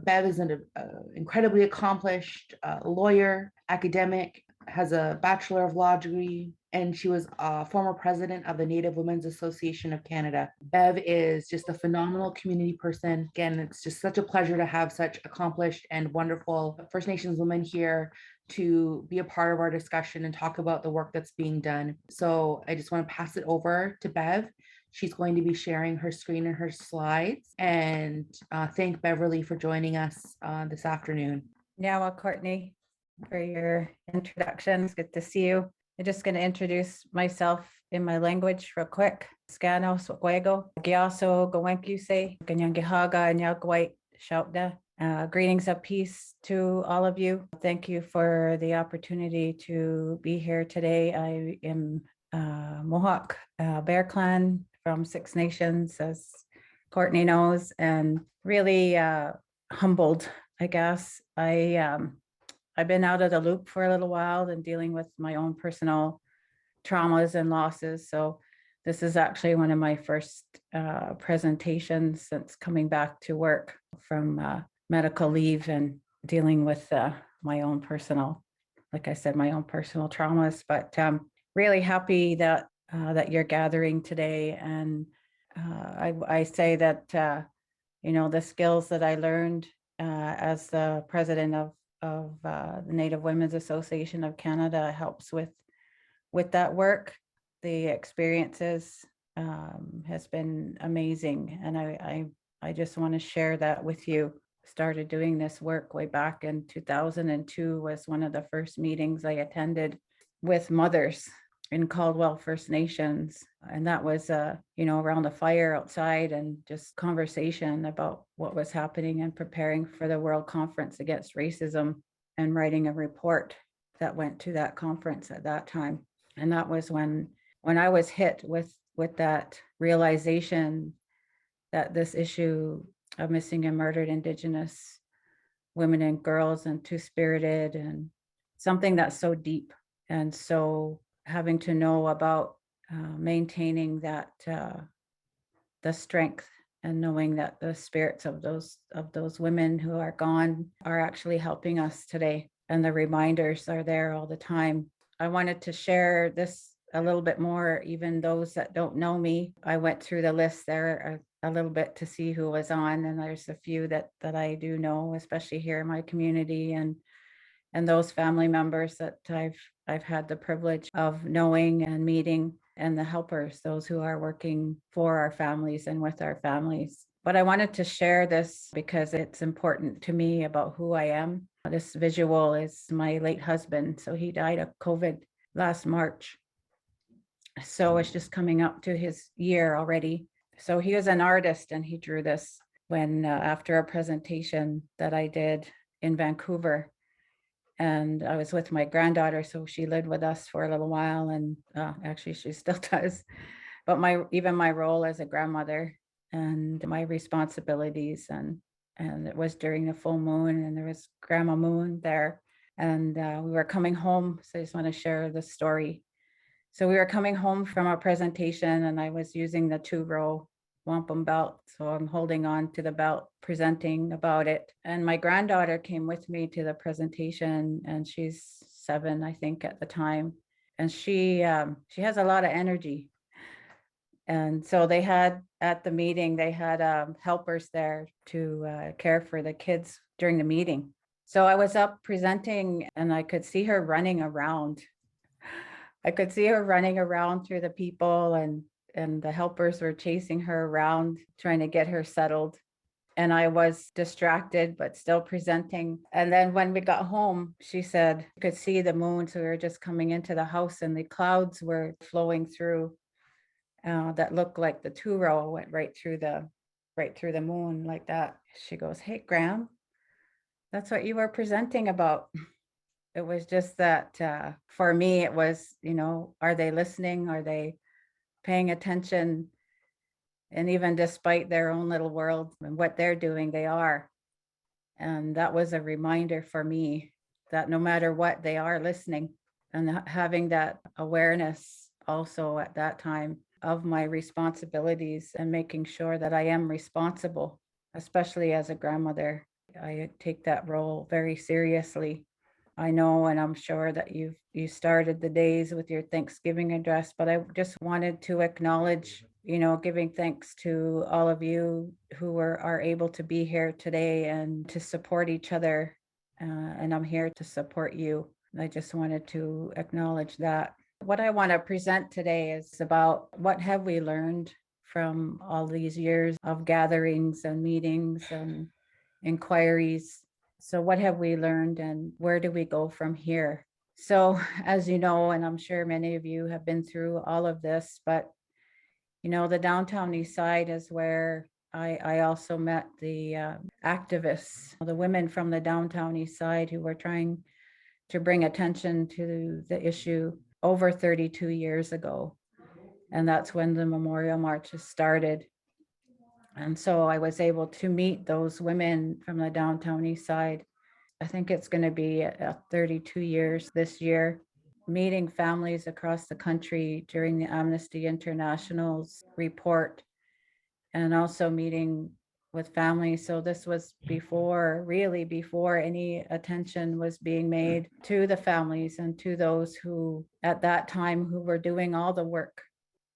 Bev is an incredibly accomplished lawyer, academic, has a Bachelor of Law degree, and she was a former president of the Native Women's Association of Canada. Bev is just a phenomenal community person. Again, it's just such a pleasure to have such accomplished and wonderful First Nations women here to be a part of our discussion and talk about the work that's being done. So I just want to pass it over to Bev. She's going to be sharing her screen and her slides, and thank Beverley for joining us this afternoon. Now, Courtney, for your introduction. It's good to see you. I'm just going to introduce myself in my language real quick. Scano Swagwego, Giaso Gwenkyuse, Ganyangihaga, Nyagwait Shaupda. Greetings of peace to all of you. Thank you for the opportunity to be here today. I am Mohawk Bear Clan from Six Nations, as Courtney knows, and really humbled, I guess. I've been out of the loop for a little while and dealing with my own personal traumas and losses. So this is actually one of my first presentations since coming back to work from medical leave and dealing with my own personal, like I said, my own personal traumas. But really happy that that you're gathering today. And I say that, the skills that I learned as the president of the Native Women's Association of Canada helps with that work. The experiences has been amazing, and I just want to share that with you. Started doing this work way back in 2002 was one of the first meetings I attended with mothers in Caldwell First Nations. And that was, around the fire outside and just conversation about what was happening and preparing for the World Conference Against Racism and writing a report that went to that conference at that time. And that was when I was hit with that realization that this issue of missing and murdered Indigenous women and girls and two-spirited and something that's so deep, and so having to know about maintaining that the strength and knowing that the spirits of those women who are gone are actually helping us today, and the reminders are there all the time. I wanted to share this a little bit more, even those that don't know me. I went through the list there a little bit to see who was on, and there's a few that I do know, especially here in my community, and those family members that I've had the privilege of knowing and meeting, and the helpers, those who are working for our families and with our families. But I wanted to share this because it's important to me about who I am. This visual is my late husband. So he died of COVID last March. So it's just coming up to his year already. So he was an artist, and he drew this when after a presentation that I did in Vancouver. And I was with my granddaughter, so she lived with us for a little while, and actually she still does. But even my role as a grandmother and my responsibilities, and it was during the full moon, and there was Grandma Moon there, and we were coming home. So I just want to share the story. So we were coming home from our presentation, and I was using the 2-row wampum belt. So I'm holding on to the belt, presenting about it. And my granddaughter came with me to the presentation, and she's 7, I think, at the time. And she has a lot of energy. And so they had, at the meeting, they had helpers there to care for the kids during the meeting. So I was up presenting, and I could see her running around. I could see her running around through the people, and the helpers were chasing her around, trying to get her settled. And I was distracted, but still presenting. And then when we got home, she said, you could see the moon. So we were just coming into the house, and the clouds were flowing through that looked like the 2-row went right through the moon like that. She goes, hey, Graham, that's what you were presenting about. It was just that for me, it was, are they listening? Are they paying attention? And even despite their own little world and what they're doing, they are. And that was a reminder for me that no matter what, they are listening, and having that awareness also at that time of my responsibilities and making sure that I am responsible, especially as a grandmother. I take that role very seriously. I know, and I'm sure that you started the days with your Thanksgiving address, but I just wanted to acknowledge, giving thanks to all of you who are able to be here today and to support each other. And I'm here to support you. I just wanted to acknowledge that. What I want to present today is about what have we learned from all these years of gatherings and meetings and inquiries. So what have we learned and where do we go from here? So as you know, and I'm sure many of you have been through all of this, but the downtown east side is where I also met the activists, the women from the downtown east side who were trying to bring attention to the issue over 32 years ago. And that's when the memorial marches started. And so I was able to meet those women from the downtown east side. I think it's going to be 32 years this year, meeting families across the country during the Amnesty International's report, and also meeting with families. So this was really before any attention was being made to the families and to those who at that time who were doing all the work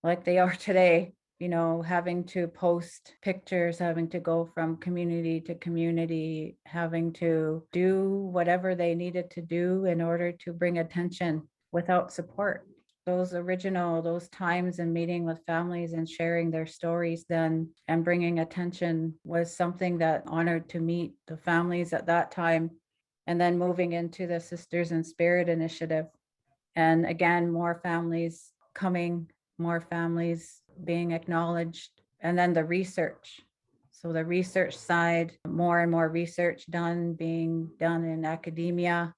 like they are today, having to post pictures, having to go from community to community, having to do whatever they needed to do in order to bring attention without support. Those times and meeting with families and sharing their stories then and bringing attention was something that honored to meet the families at that time. And then moving into the Sisters in Spirit initiative. And again, more families coming, more families being acknowledged. And then the research. So the research side, more and more research being done in academia,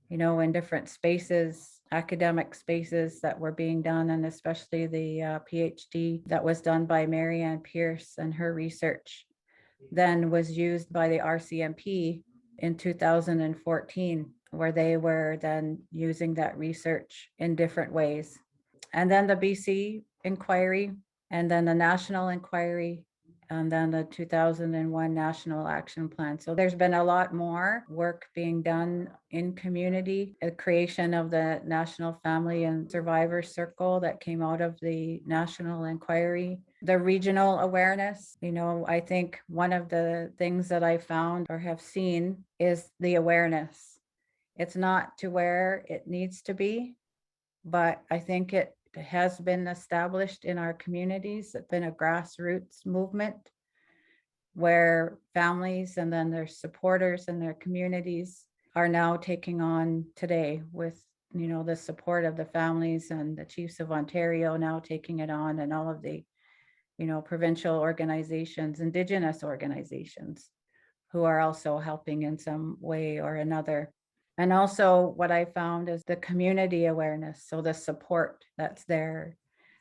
in different spaces, academic spaces that were being done, and especially the PhD that was done by Marianne Pierce, and her research then was used by the RCMP in 2014, where they were then using that research in different ways. And then the BC inquiry, and then the national inquiry, and then the 2001 National Action Plan. So there's been a lot more work being done in community, the creation of the National Family and Survivor Circle that came out of the national inquiry, the regional awareness. I think one of the things that I found or have seen is the awareness. It's not to where it needs to be, but I think it has been established in our communities. It's been a grassroots movement where families and then their supporters and their communities are now taking on today with, the support of the families and the Chiefs of Ontario now taking it on, and all of the, provincial organizations, Indigenous organizations who are also helping in some way or another. And also what I found is the community awareness. So the support that's there,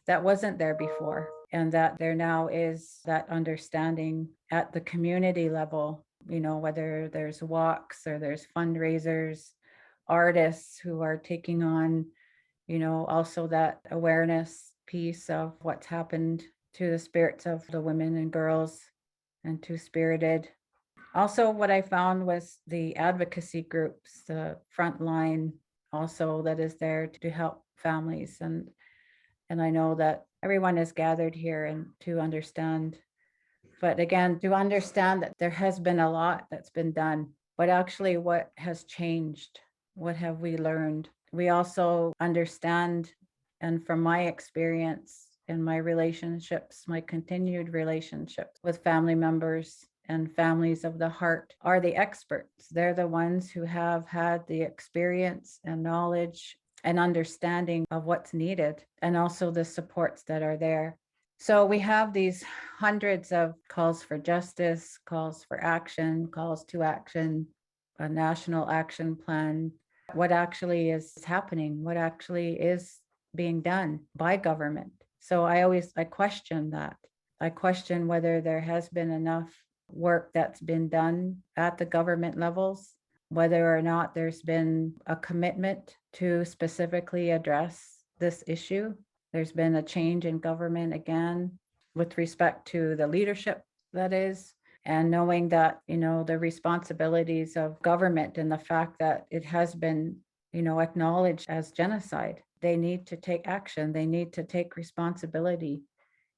that wasn't there before, and that there now is that understanding at the community level, whether there's walks or there's fundraisers, artists who are taking on, also that awareness piece of what's happened to the spirits of the women and girls and Two-Spirited. Also, what I found was the advocacy groups, the front line also that is there to help families. And I know that everyone is gathered here and to understand, but again, to understand that there has been a lot that's been done, but actually what has changed? What have we learned? We also understand, and from my experience in my relationships, my continued relationships with family members and families of the heart are the experts. They're the ones who have had the experience and knowledge and understanding of what's needed, and also the supports that are there. So we have these hundreds of calls for justice, calls for action, calls to action, a national action plan. What actually is happening? What actually is being done by government? So I question that. I question whether there has been enough work that's been done at the government levels, whether or not there's been a commitment to specifically address this issue. There's been a change in government again with respect to the leadership, that is, And knowing that, the responsibilities of government and the fact that it has been, acknowledged as genocide, they need to take action, they need to take responsibility,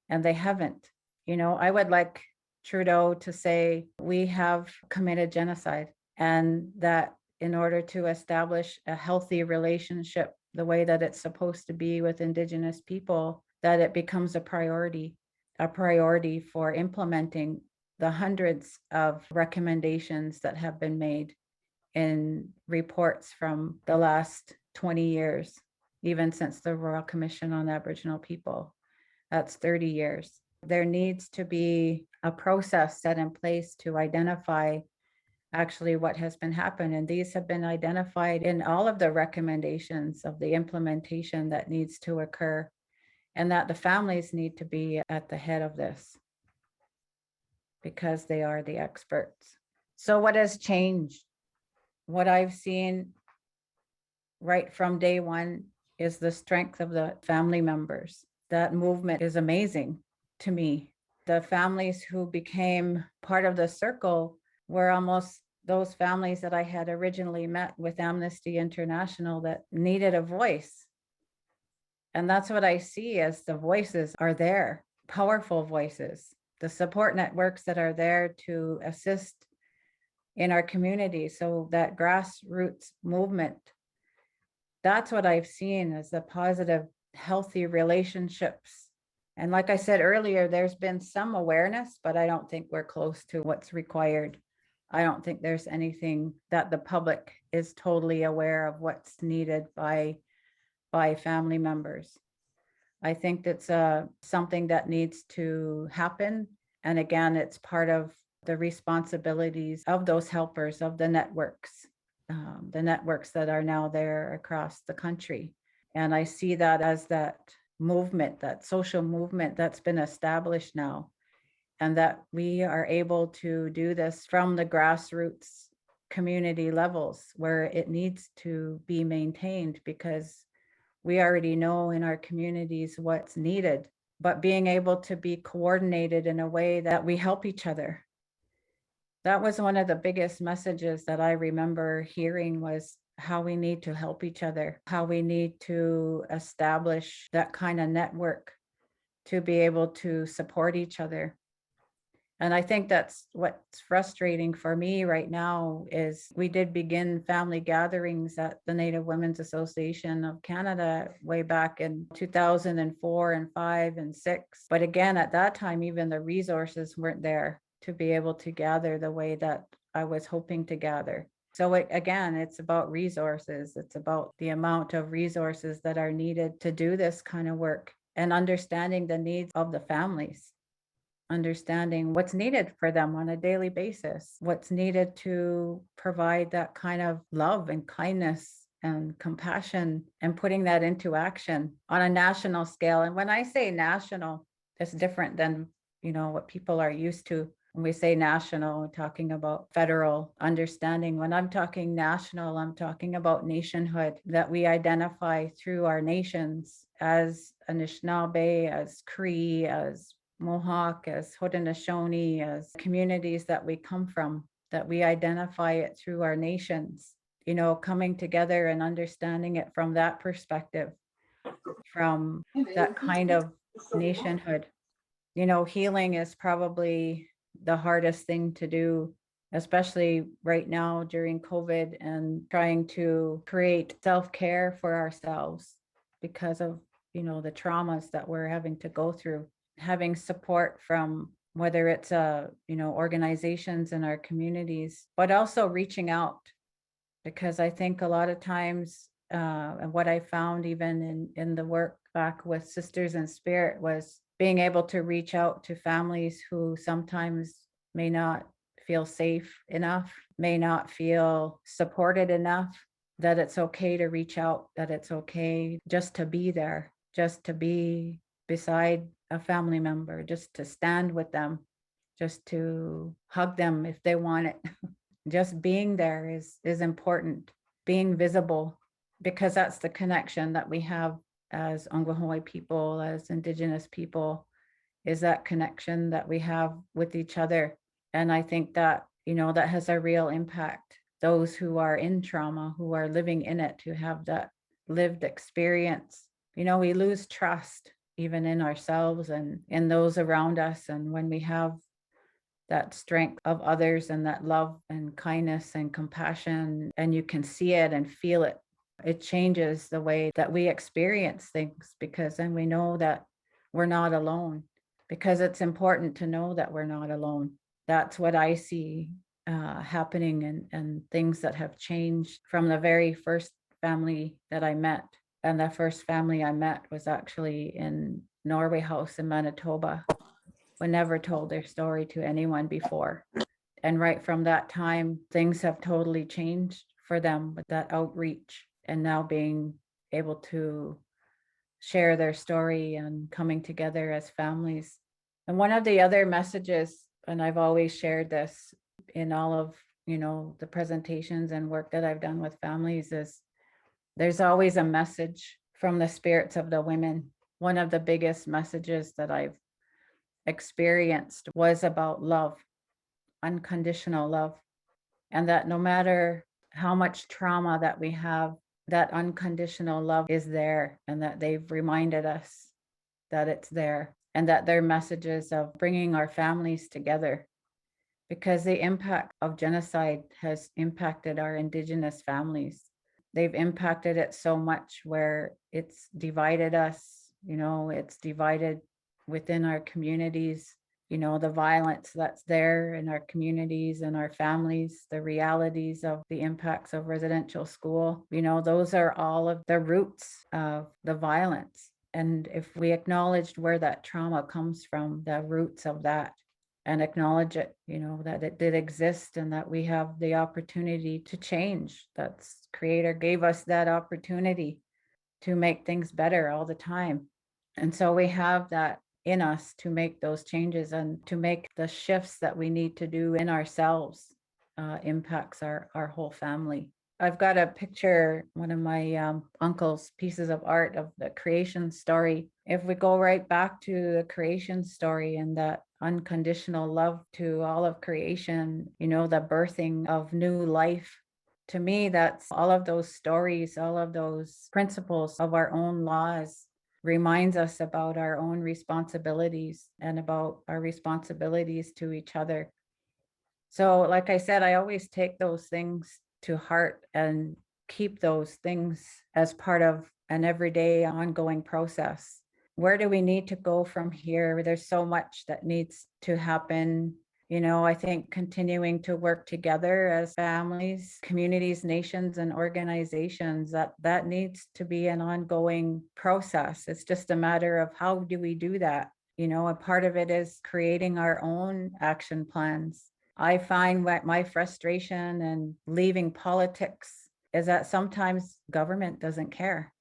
and they haven't. I would like Trudeau to say, we have committed genocide, and that in order to establish a healthy relationship the way that it's supposed to be with Indigenous people, that it becomes a priority for implementing the hundreds of recommendations that have been made in reports from the last 20 years, even since the Royal Commission on Aboriginal People. That's 30 years. There needs to be a process set in place to identify actually what has been happened. And these have been identified in all of the recommendations of the implementation that needs to occur, and that the families need to be at the head of this because they are the experts. So what has changed? What I've seen right from day one is the strength of the family members. That movement is amazing to me. The families who became part of the circle were almost those families that I had originally met with Amnesty International that needed a voice. And that's what I see as the voices are there, powerful voices, the support networks that are there to assist in our community. So that grassroots movement, that's what I've seen as the positive, healthy relationships. And like I said earlier, there's been some awareness, but I don't think we're close to what's required. I don't think there's anything that the public is totally aware of what's needed by family members. I think that's something that needs to happen. And again, it's part of the responsibilities of those helpers, of the networks that are now there across the country. And I see that as that movement, that social movement that's been established now, and that we are able to do this from the grassroots community levels where it needs to be maintained, because we already know in our communities what's needed, but being able to be coordinated in a way that we help each other. That was one of the biggest messages that I remember hearing, was how we need to help each other, how we need to establish that kind of network to be able to support each other. And I think that's what's frustrating for me right now is we did begin family gatherings at the Native Women's Association of Canada way back in 2004 and 5 and 6. But again, at that time, even the resources weren't there to be able to gather the way that I was hoping to gather. So again, it's about resources. It's about the amount of resources that are needed to do this kind of work, and understanding the needs of the families. Understanding what's needed for them on a daily basis, what's needed to provide that kind of love and kindness and compassion, and putting that into action on a national scale. And when I say national, it's different than, what people are used to. When we say national, we're talking about federal understanding. When I'm talking national, I'm talking about nationhood, that we identify through our nations as Anishinaabe, as Cree, as Mohawk, as Haudenosaunee, as communities that we come from, that we identify it through our nations, coming together and understanding it from that perspective, from that kind of nationhood. Healing is probably the hardest thing to do, especially right now during COVID, and trying to create self-care for ourselves because of, the traumas that we're having to go through. Having support from whether it's organizations in our communities, but also reaching out, because I think a lot of times, and what I found even in the work back with Sisters in Spirit, was being able to reach out to families who sometimes may not feel safe enough, may not feel supported enough, that it's okay to reach out, that it's okay just to be there, just to be beside a family member, just to stand with them, just to hug them if they want it. Just being there is important, being visible, because that's the connection that we have as Ongwahoi people, as Indigenous people, is that connection that we have with each other. And I think that, that has a real impact. Those who are in trauma, who are living in it, who have that lived experience, we lose trust even in ourselves and in those around us. And when we have that strength of others and that love and kindness and compassion, and you can see it and feel it, it changes the way that we experience things, because then we know that we're not alone, because it's important to know that we're not alone. That's what I see happening, and things that have changed from the very first family that I met. And the first family I met was actually in Norway House in Manitoba. We never told their story to anyone before. And right from that time, things have totally changed for them with that outreach and now being able to share their story and coming together as families. And one of the other messages, and I've always shared this in all of, the presentations and work that I've done with families, is there's always a message from the spirits of the women. One of the biggest messages that I've experienced was about love, unconditional love, and that no matter how much trauma that we have, that unconditional love is there, and that they've reminded us that it's there, and that their messages of bringing our families together, because the impact of genocide has impacted our Indigenous families. They've impacted it so much where it's divided us, it's divided within our communities, the violence that's there in our communities and our families, the realities of the impacts of residential school, those are all of the roots of the violence. And if we acknowledged where that trauma comes from, the roots of that, and acknowledge it, that it did exist and that we have the opportunity to change. That's Creator gave us that opportunity to make things better all the time. And so we have that in us to make those changes and to make the shifts that we need to do in ourselves, impacts our whole family. I've got a picture, one of my uncle's pieces of art of the creation story. If we go right back to the creation story and that unconditional love to all of creation, the birthing of new life, to me, that's all of those stories, all of those principles of our own laws reminds us about our own responsibilities and about our responsibilities to each other. So, like I said, I always take those things to heart and keep those things as part of an everyday ongoing process. Where do we need to go from here? There's so much that needs to happen. I think continuing to work together as families, communities, nations, and organizations, that needs to be an ongoing process. It's just a matter of how do we do that? A part of it is creating our own action plans. I find what my frustration and leaving politics is that sometimes government doesn't care.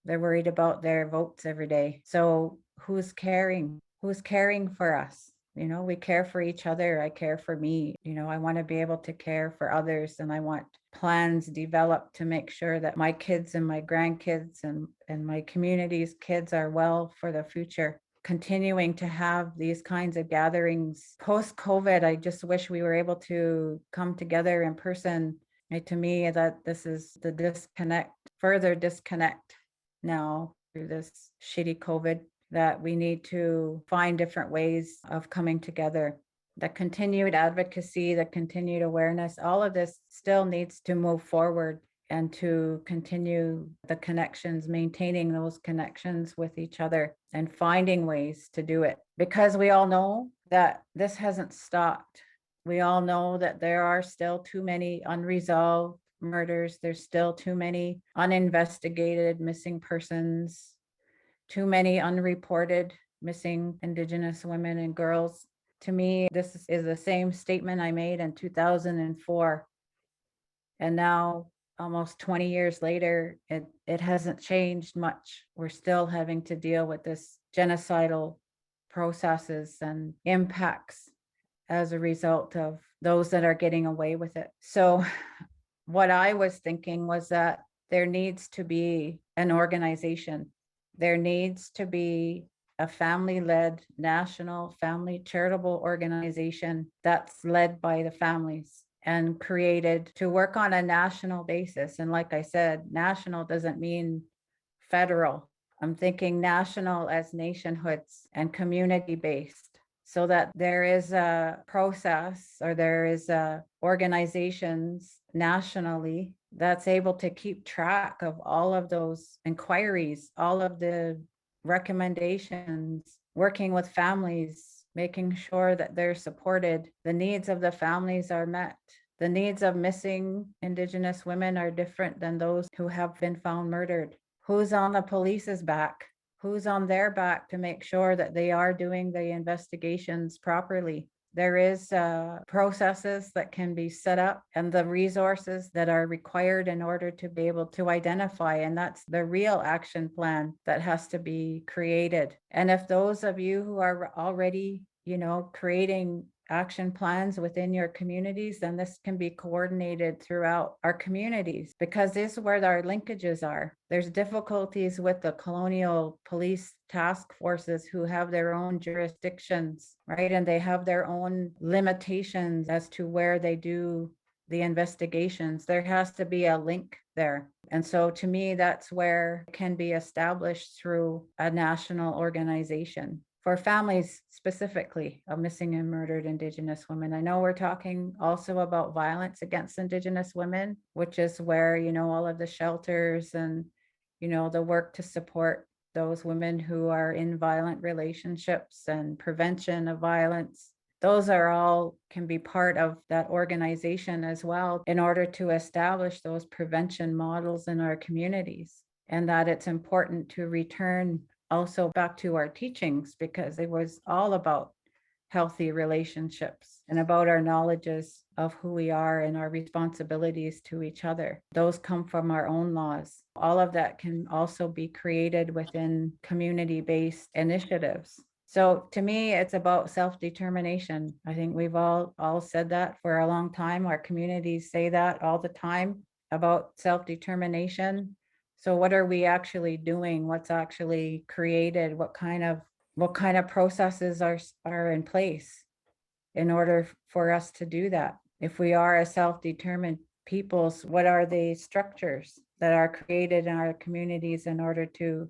They're worried about their votes every day. So who's caring? Who's caring for us? We care for each other. I care for me. I want to be able to care for others, and I want plans developed to make sure that my kids and my grandkids and my community's kids are well for the future. Continuing to have these kinds of gatherings post-COVID, I just wish we were able to come together in person. To me, that this is the further disconnect now through this shitty COVID, that we need to find different ways of coming together. The continued advocacy, the continued awareness, all of this still needs to move forward and to continue the connections, maintaining those connections with each other and finding ways to do it. Because we all know that this hasn't stopped. We all know that there are still too many unresolved murders. There's still too many uninvestigated missing persons, too many unreported missing Indigenous women and girls. To me, this is the same statement I made in 2004. And now, almost 20 years later, it hasn't changed much. We're still having to deal with this genocidal processes and impacts as a result of those that are getting away with it. So what I was thinking was that there needs to be an organization. There needs to be a family-led national family charitable organization that's led by the families and created to work on a national basis. And like I said, national doesn't mean federal. I'm thinking national as nationhoods and community-based, so that there is a process or there is organizations nationally that's able to keep track of all of those inquiries, all of the recommendations, working with families, making sure that they're supported, the needs of the families are met. The needs of missing Indigenous women are different than those who have been found murdered. Who's on the police's back? Who's on their back to make sure that they are doing the investigations properly? There is processes that can be set up and the resources that are required in order to be able to identify, and that's the real action plan that has to be created. And if those of you who are already, creating action plans within your communities, then this can be coordinated throughout our communities, because this is where our linkages are. There's difficulties with the colonial police task forces who have their own jurisdictions, right? And they have their own limitations as to where they do the investigations. There has to be a link there. And so to me, that's where it can be established through a national organization for families specifically of missing and murdered Indigenous women. I know we're talking also about violence against Indigenous women, which is where, all of the shelters and, the work to support those women who are in violent relationships and prevention of violence. Those are all can be part of that organization as well, in order to establish those prevention models in our communities. And that it's important to return also back to our teachings, because it was all about healthy relationships and about our knowledges of who we are and our responsibilities to each other. Those come from our own laws. All of that can also be created within community-based initiatives. So to me, it's about self-determination. I think we've all said that for a long time. Our communities say that all the time about self-determination. So what are we actually doing? What's actually created? What kind of processes are in place in order for us to do that? If we are a self-determined peoples, what are the structures that are created in our communities in order to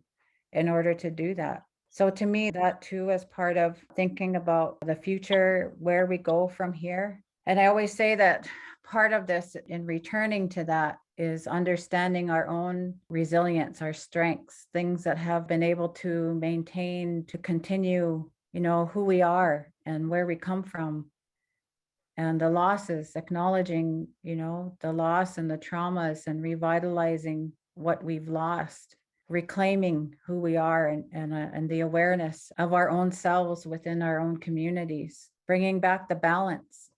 do that? So to me, that too is part of thinking about the future, where we go from here. And I always say that part of this in returning to that is understanding our own resilience, our strengths, things that have been able to maintain, to continue, who we are and where we come from. And the losses, acknowledging, the loss and the traumas and revitalizing what we've lost, reclaiming who we are and the awareness of our own selves within our own communities, bringing back the balance,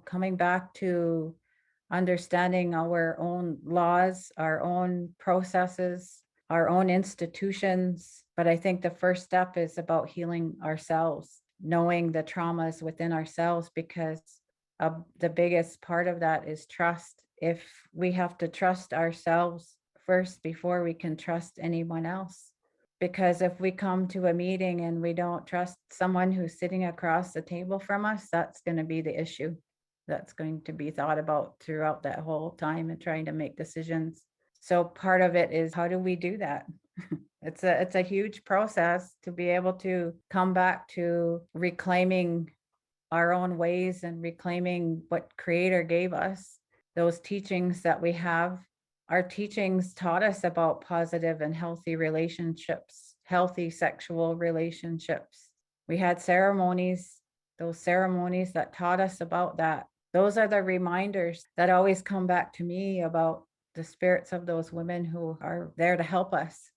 coming back to understanding our own laws, our own processes, our own institutions. But I think the first step is about healing ourselves, knowing the traumas within ourselves, because the biggest part of that is trust. If we have to trust ourselves first before we can trust anyone else. Because if we come to a meeting and we don't trust someone who's sitting across the table from us, that's going to be the issue that's going to be thought about throughout that whole time and trying to make decisions. So part of it is, how do we do that? It's a huge process to be able to come back to reclaiming our own ways and reclaiming what Creator gave us, those teachings that we have. Our teachings taught us about positive and healthy relationships, healthy sexual relationships. We had ceremonies, those ceremonies that taught us about that. Those are the reminders that always come back to me about the spirits of those women who are there to help us,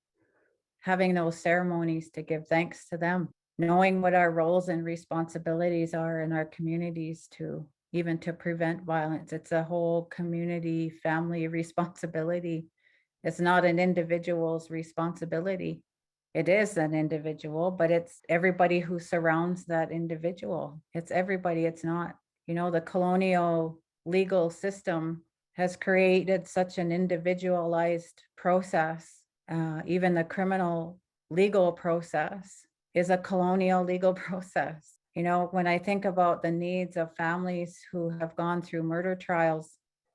having those ceremonies to give thanks to them, knowing what our roles and responsibilities are in our communities to even to prevent violence. It's a whole community, family responsibility. It's not an individual's responsibility. It is an individual, but it's everybody who surrounds that individual. It's everybody. It's not, the colonial legal system has created such an individualized process, even the criminal legal process, is a colonial legal process. You know, when I think about the needs of families who have gone through murder trials,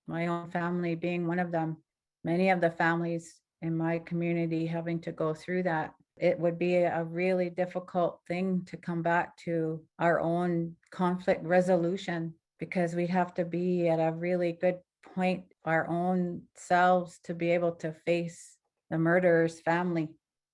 my own family being one of them, many of the families in my community having to go through that, it would be a really difficult thing to come back to our own conflict resolution, because we'd have to be at a really good point our own selves to be able to face the murderer's family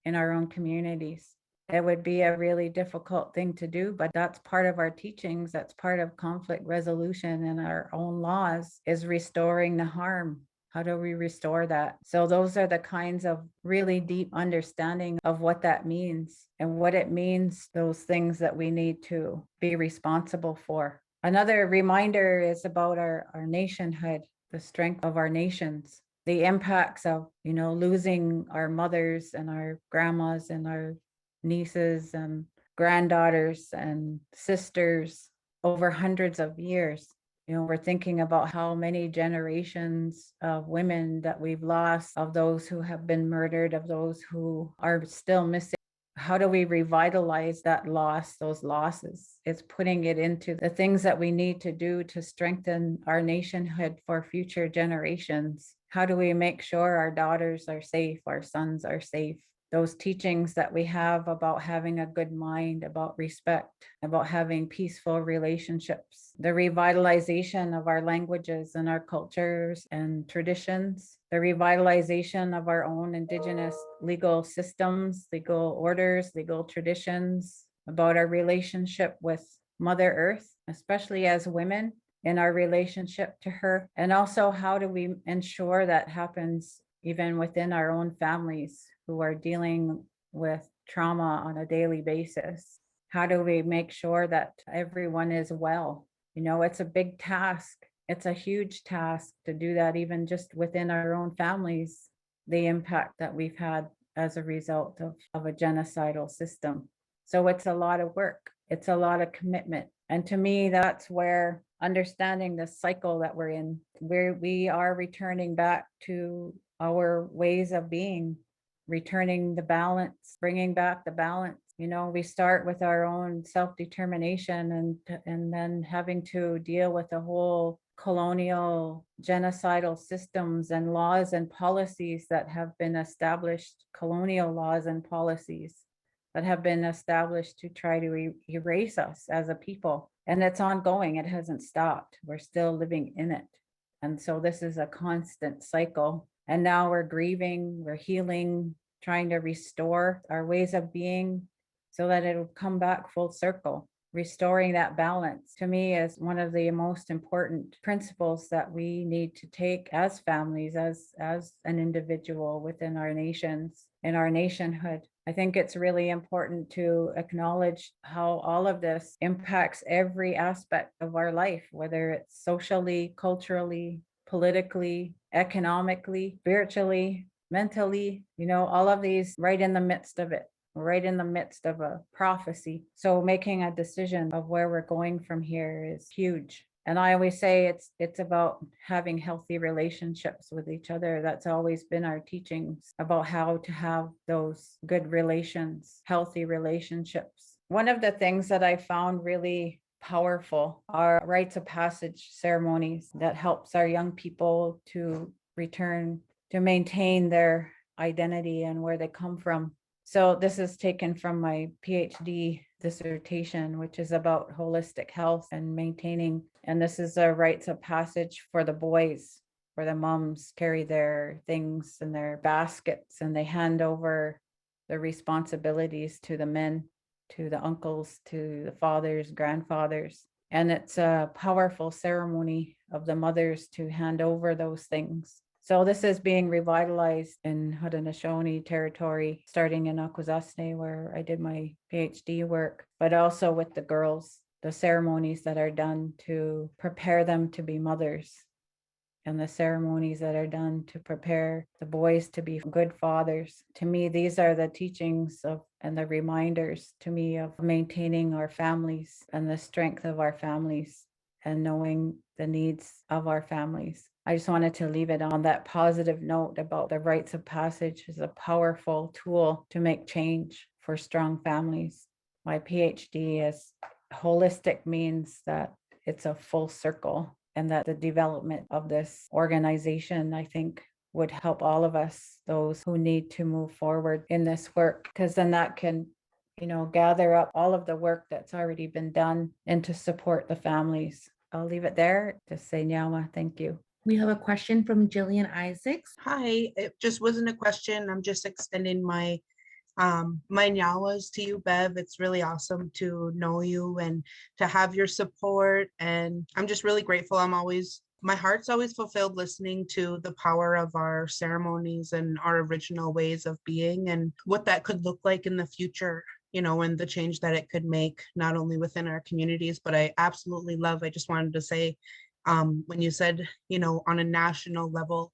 in our own communities. It would be a really difficult thing to do, but that's part of our teachings. That's part of conflict resolution and our own laws, is restoring the harm. How do we restore that? So those are the kinds of really deep understanding of what that means and what it means, those things that we need to be responsible for. Another reminder is about our nationhood, the strength of our nations, the impacts of, you know, losing our mothers and our grandmas and our nieces and granddaughters and sisters over hundreds of years. You know, we're thinking about how many generations of women that we've lost, of those who have been murdered, of those who are still missing. How do we revitalize that loss, those losses? It's putting it into the things that we need to do to strengthen our nationhood for future generations. How do we make sure our daughters are safe, our sons are safe? Those teachings that we have about having a good mind, about respect, about having peaceful relationships, the revitalization of our languages and our cultures and traditions, the revitalization of our own Indigenous legal systems, legal orders, legal traditions, about our relationship with Mother Earth, especially as women, in our relationship to her. And also, how do we ensure that happens even within our own families who are dealing with trauma on a daily basis? How do we make sure that everyone is well? You know, it's a big task. It's a huge task to do that, even just within our own families, the impact that we've had as a result of a genocidal system. So it's a lot of work. It's a lot of commitment. And to me, that's where understanding the cycle that we're in, where we are returning back to our ways of being, returning the balance, bringing back the balance. You know, we start with our own self-determination and then having to deal with the whole colonial genocidal systems and laws and policies that have been established, colonial laws and policies that have been established to try to erase us as a people. And it's ongoing. It hasn't stopped. We're still living in it. And so this is a constant cycle. And now we're grieving, we're healing, trying to restore our ways of being so that it'll come back full circle. Restoring that balance, to me, is one of the most important principles that we need to take as families, as an individual within our nations, in our nationhood. I think it's really important to acknowledge how all of this impacts every aspect of our life, whether it's socially, culturally, politically, economically, spiritually, mentally, you know, all of these right in the midst of it, right in the midst of a prophecy. So making a decision of where we're going from here is huge. And I always say it's about having healthy relationships with each other. That's always been our teachings about how to have those good relations, healthy relationships. One of the things that I found really powerful are rites of passage ceremonies that helps our young people to return, to maintain their identity and where they come from. So this is taken from my PhD dissertation, which is about holistic health and maintaining. And this is a rites of passage for the boys, where the moms carry their things in their baskets and they hand over the responsibilities to the men, to the uncles, to the fathers, grandfathers. And it's a powerful ceremony of the mothers to hand over those things. So this is being revitalized in Haudenosaunee territory, starting in Akwesasne, where I did my PhD work, but also with the girls, the ceremonies that are done to prepare them to be mothers, and the ceremonies that are done to prepare the boys to be good fathers. To me, these are the teachings of and the reminders to me of maintaining our families and the strength of our families and knowing the needs of our families. I just wanted to leave it on that positive note about the rites of passage as a powerful tool to make change for strong families. My PhD is holistic, means that it's a full circle, and that the development of this organization, I think, would help all of us, those who need to move forward in this work, because then that can, gather up all of the work that's already been done and to support the families. I'll leave it there. Just say Nyawa, thank you. We have a question from Jillian Isaacs. Hi, it just wasn't a question. I'm just extending my nyawas to you, Bev. It's really awesome to know you and to have your support. And I'm just really grateful. My heart's always fulfilled listening to the power of our ceremonies and our original ways of being and what that could look like in the future, and the change that it could make, not only within our communities, but I just wanted to say, when you said, on a national level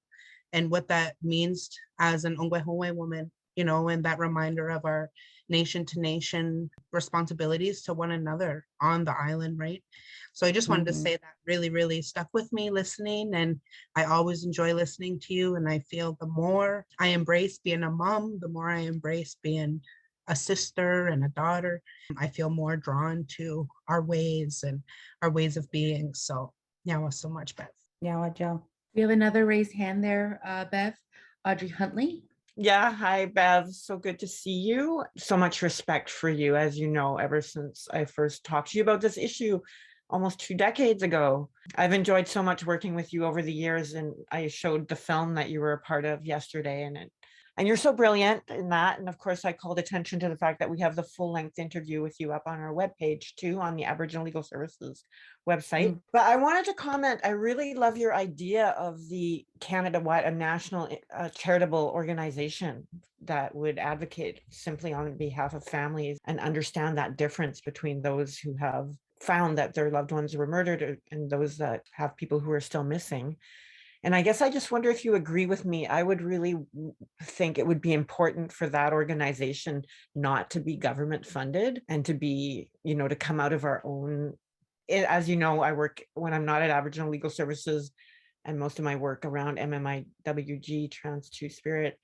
and what that means as an Ongwehongwe woman, and that reminder of our nation to nation responsibilities to one another on the island, right? So I just wanted to say that really, really stuck with me listening. And I always enjoy listening to you. And I feel the more I embrace being a mom, the more I embrace being a sister and a daughter, I feel more drawn to our ways and our ways of being. So yeah, so much, Beth. Nyawa, Joe. We have another raised hand there, Bev. Audrey Huntley. Yeah, hi, Bev. So good to see you. So much respect for you, as you know, ever since I first talked to you about this issue almost 2 decades ago. I've enjoyed so much working with you over the years, and I showed the film that you were a part of yesterday, and you're so brilliant in that. And of course, I called attention to the fact that we have the full-length interview with you up on our webpage too, on the Aboriginal Legal Services website. But I wanted to comment, I really love your idea of the Canada-wide, a national charitable organization that would advocate simply on behalf of families and understand that difference between those who have found that their loved ones were murdered and those that have people who are still missing. And I guess I just wonder if you agree with me. I would really think it would be important for that organization not to be government funded and to be, to come out of our own. As you know, I work when I'm not at Aboriginal Legal Services, and most of my work around MMIWG, Trans Two-Spirit,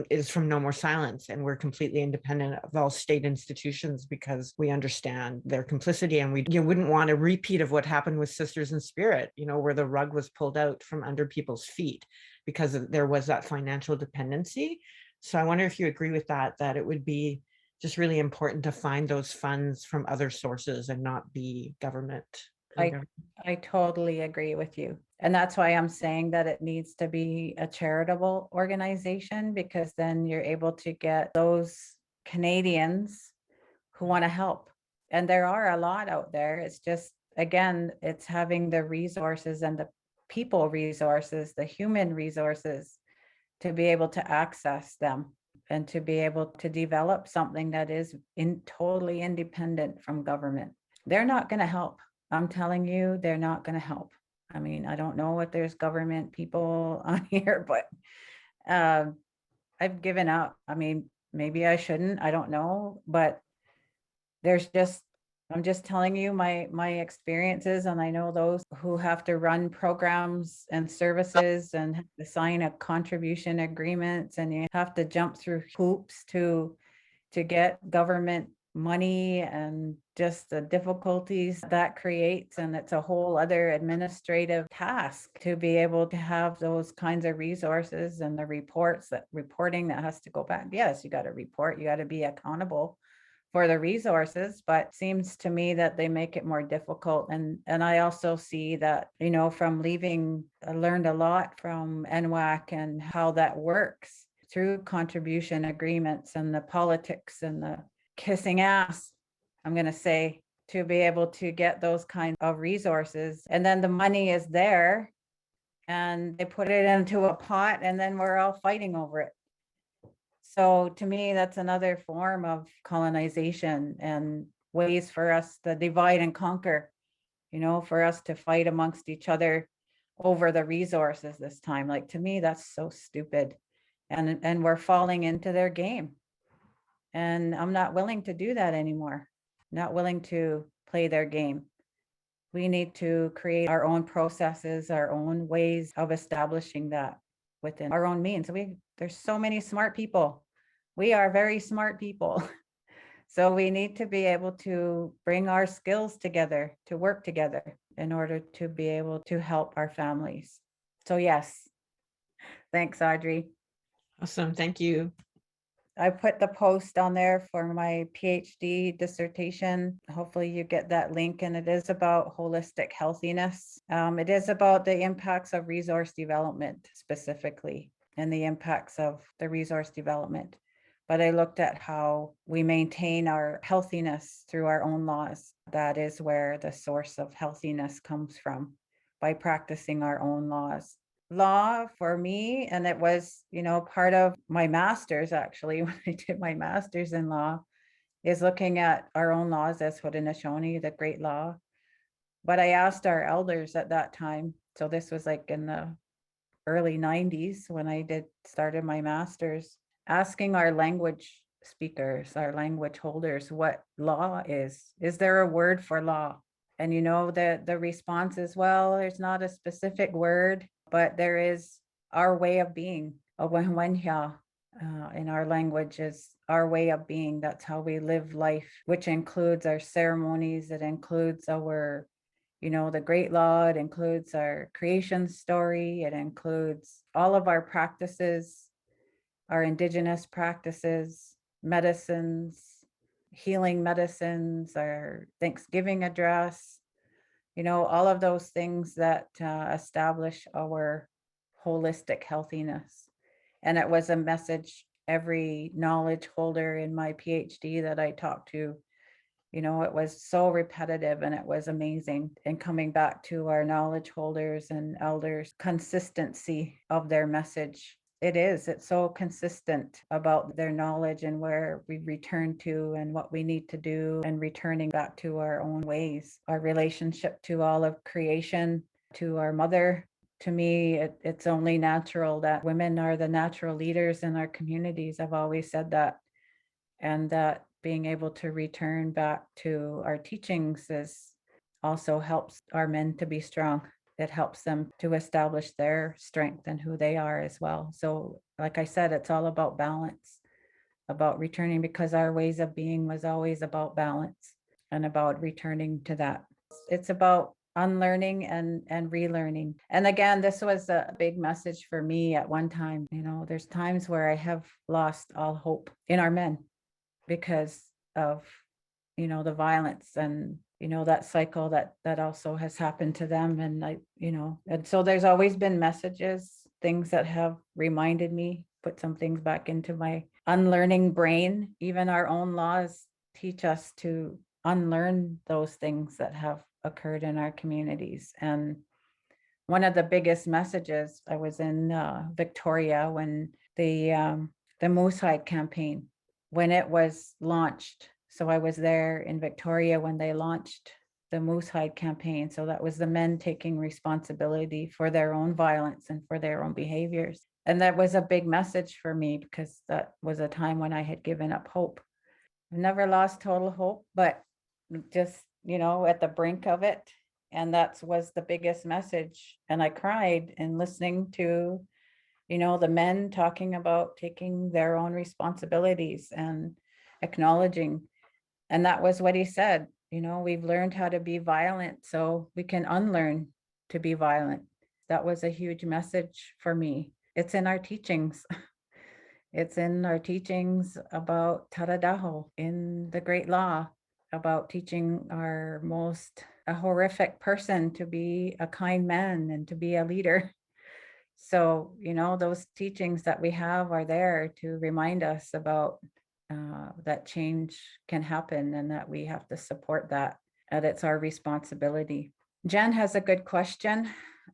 is from No More Silence, and we're completely independent of all state institutions because we understand their complicity, and you wouldn't want a repeat of what happened with Sisters in Spirit, where the rug was pulled out from under people's feet because there was that financial dependency. So I wonder if you agree with that it would be just really important to find those funds from other sources and not be government. I totally agree with you. And that's why I'm saying that it needs to be a charitable organization, because then you're able to get those Canadians who want to help. And there are a lot out there. It's just, again, it's having the resources and the people resources, the human resources to be able to access them and to be able to develop something that is totally independent from government. They're not going to help. I'm telling you, they're not going to help. I mean, I don't know if there's government people on here, but I've given up. I mean, maybe I shouldn't, I don't know, but I'm just telling you my experiences, and I know those who have to run programs and services and have to sign a contribution agreements, and you have to jump through hoops to get government money, and just the difficulties that creates. And it's a whole other administrative task to be able to have those kinds of resources and the reporting that has to go back. Yes, you got to report, you got to be accountable for the resources, but seems to me that they make it more difficult. And I also see that, from leaving, I learned a lot from NWAC and how that works through contribution agreements and the politics and the kissing ass, I'm going to say, to be able to get those kinds of resources. And then the money is there and they put it into a pot, and then we're all fighting over it. So to me, that's another form of colonization and ways for us to divide and conquer, for us to fight amongst each other over the resources this time. Like, to me, that's so stupid. And we're falling into their game. And I'm not willing to do that anymore. Not willing to play their game. We need to create our own processes, our own ways of establishing that within our own means. There's so many smart people. We are very smart people. So we need to be able to bring our skills together, to work together in order to be able to help our families. So yes, thanks, Audrey. Awesome. Thank you. I put the post on there for my PhD dissertation. Hopefully you get that link, and it is about holistic healthiness. It is about the impacts of resource development specifically, and the impacts of the resource development. But I looked at how we maintain our healthiness through our own laws. That is where the source of healthiness comes from, by practicing our own laws. Law for me, and it was, part of my master's actually, when I did my master's in law, is looking at our own laws as Haudenosaunee, the great law. But I asked our elders at that time, so this was like in the early 90s when I started my master's, asking our language speakers, our language holders, what law is. Is there a word for law? And the response is, well, there's not a specific word, but there is our way of being. In our language is our way of being. That's how we live life, which includes our ceremonies. It includes our, the great law. It includes our creation story. It includes all of our practices, our Indigenous practices, medicines, healing medicines, our Thanksgiving address, all of those things that establish our holistic healthiness. And it was a message every knowledge holder in my PhD that I talked to, it was so repetitive, and it was amazing. And coming back to our knowledge holders and elders, consistency of their message. It's so consistent about their knowledge and where we return to and what we need to do, and returning back to our own ways, our relationship to all of creation, to our mother. To me, it's only natural that women are the natural leaders in our communities. I've always said that. And that being able to return back to our teachings also helps our men to be strong. It helps them to establish their strength and who they are as well. So like I said, it's all about balance, about returning, because our ways of being was always about balance and about returning to that. It's about unlearning and relearning. And again, this was a big message for me at one time. There's times where I have lost all hope in our men because of, the violence and, that cycle that also has happened to them. And and so there's always been messages, things that have reminded me, put some things back into my unlearning brain. Even our own laws teach us to unlearn those things that have occurred in our communities. And one of the biggest messages, I was in Victoria when the Moose Hide campaign, when it was launched. So I was there in Victoria when they launched the Moose Hide campaign. So that was the men taking responsibility for their own violence and for their own behaviors. And that was a big message for me, because that was a time when I had given up hope. I've never lost total hope, but just, at the brink of it. And that was the biggest message. And I cried in listening to, the men talking about taking their own responsibilities and acknowledging. And that was what he said, we've learned how to be violent, so we can unlearn to be violent. That was a huge message for me. It's in our teachings. It's in our teachings about Taradaho in the Great Law, about teaching our most horrific person to be a kind man and to be a leader. So, those teachings that we have are there to remind us about that change can happen, and that we have to support that, and it's our responsibility. Jen has a good question.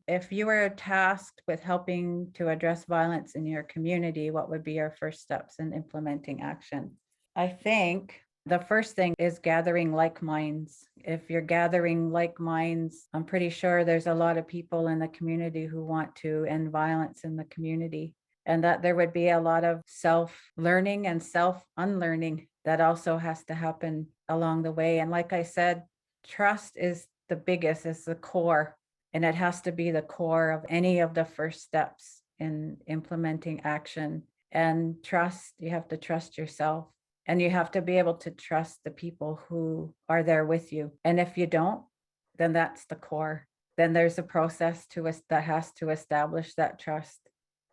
If you were tasked with helping to address violence in your community, what would be your first steps in implementing action? I think the first thing is gathering like minds. If you're gathering like minds, I'm pretty sure there's a lot of people in the community who want to end violence in the community, and that there would be a lot of self-learning and self-unlearning that also has to happen along the way. And like I said, trust is the biggest, is the core, and it has to be the core of any of the first steps in implementing action. And trust, you have to trust yourself. And you have to be able to trust the people who are there with you. And if you don't, then that's the core. Then there's a process to us that has to establish that trust,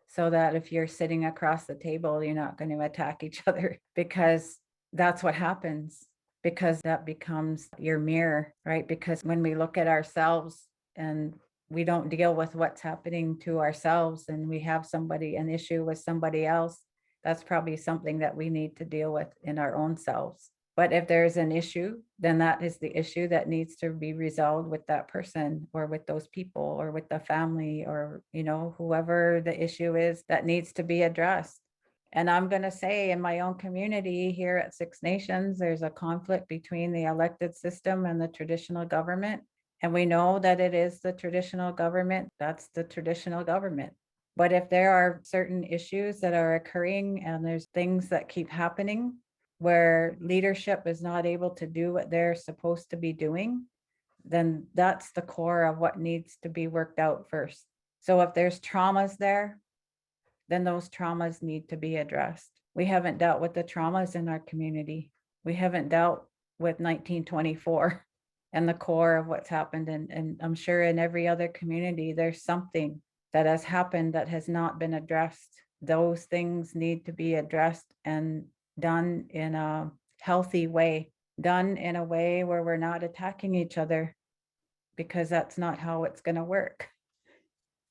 so that if you're sitting across the table, you're not going to attack each other, because that's what happens, because that becomes your mirror, right? Because when we look at ourselves and we don't deal with what's happening to ourselves, and we have an issue with somebody else, that's probably something that we need to deal with in our own selves. But if there's an issue, then that is the issue that needs to be resolved with that person, or with those people, or with the family, or, whoever the issue is that needs to be addressed. And I'm going to say, in my own community here at Six Nations, there's a conflict between the elected system and the traditional government. And we know that it is the traditional government. That's the traditional government. But if there are certain issues that are occurring, and there's things that keep happening where leadership is not able to do what they're supposed to be doing, then that's the core of what needs to be worked out first. So if there's traumas there, then those traumas need to be addressed. We haven't dealt with the traumas in our community. We haven't dealt with 1924 and the core of what's happened. And I'm sure in every other community, there's something that has happened that has not been addressed. Those things need to be addressed and done in a healthy way, done in a way where we're not attacking each other, because that's not how it's going to work.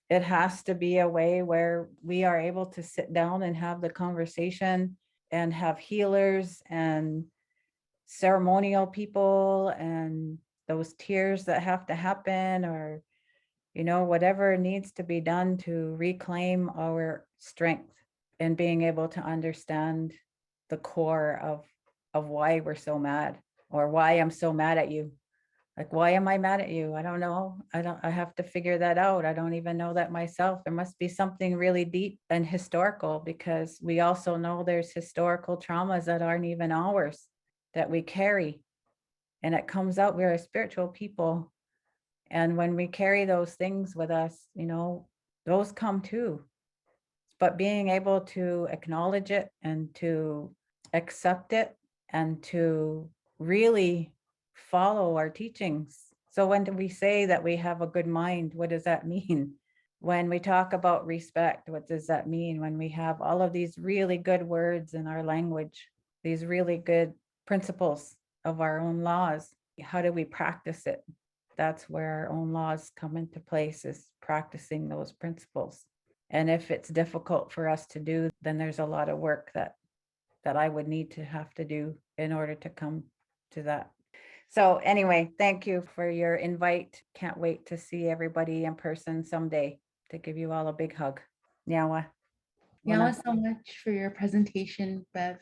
It has to be a way where we are able to sit down and have the conversation, and have healers and ceremonial people, and those tears that have to happen, or whatever needs to be done to reclaim our strength, and being able to understand the core of why we're so mad, or why I'm so mad at you. Like, why am I mad at you? I don't know. I have to figure that out. I don't even know that myself. There must be something really deep and historical, because we also know there's historical traumas that aren't even ours, that we carry. And it comes out, we're a spiritual people. And when we carry those things with us, those come too. But being able to acknowledge it, and to accept it, and to really follow our teachings. So when we say that we have a good mind, what does that mean? When we talk about respect, what does that mean? When we have all of these really good words in our language, these really good principles of our own laws, how do we practice it? That's where our own laws come into place, is practicing those principles. And if it's difficult for us to do, then there's a lot of work that I would need to have to do in order to come to that. So anyway, thank you for your invite. Can't wait to see everybody in person someday, to give you all a big hug. Nyawa. Thank you so much for your presentation, Bev.